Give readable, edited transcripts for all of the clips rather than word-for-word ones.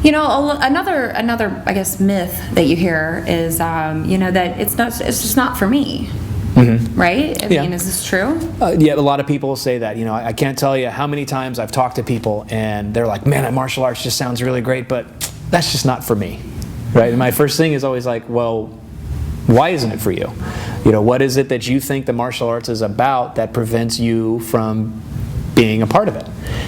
You know, another I guess myth that you hear is you know, that it's just not for me. Right? I mean, is this true? Yeah, a lot of people say that. You know, I can't tell you how many times I've talked to people and they're like, man, martial arts just sounds really great, but that's just not for me, right? And my first thing is always like, well, why isn't it for you? You know, what is it that you think the martial arts is about that prevents you from being a part of it?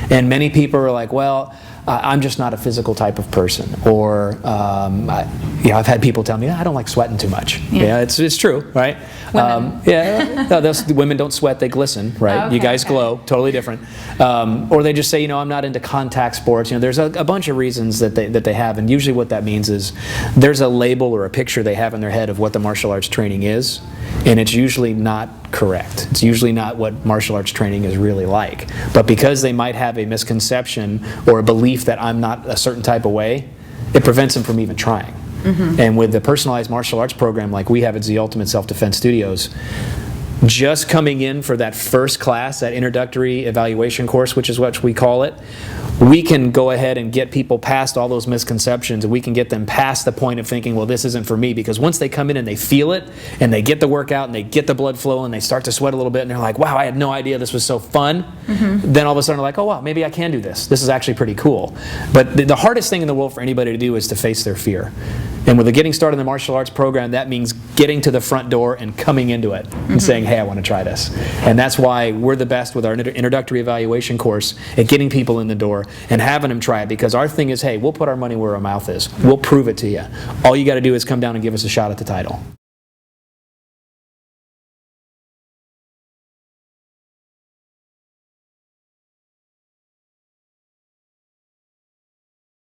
And many people are like, well, I'm just not a physical type of person, or you know, I've had people tell me, I don't like sweating too much. Yeah, it's true, right? Women. Yeah, no, women don't sweat; they glisten, right? Okay, you guys glow, totally different. Or they just say, you know, I'm not into contact sports. You know, there's a bunch of reasons that they have, and usually what that means is there's a label or a picture they have in their head of what the martial arts training is, and it's usually not correct. It's usually not what martial arts training is really like. But because they might have a misconception or a belief that I'm not a certain type of way, it prevents them from even trying. And with the personalized martial arts program like we have at The Ultimate Self-Defense Studios, just coming in for that first class, that introductory evaluation course, which is what we call it, we can go ahead and get people past all those misconceptions, and we can get them past the point of thinking, well, this isn't for me, because once they come in and they feel it, and they get the workout, and they get the blood flow, and they start to sweat a little bit, and they're like, wow, I had no idea this was so fun, then all of a sudden they're like, oh, wow, maybe I can do this. This is actually pretty cool. But the hardest thing in the world for anybody to do is to face their fear. And with the Getting Started in the Martial Arts program, that means getting to the front door and coming into it and saying, hey, I want to try this. And that's why we're the best with our introductory evaluation course at getting people in the door and having them try it, because our thing is, hey, we'll put our money where our mouth is. We'll prove it to you. All you got to do is come down and give us a shot at the title.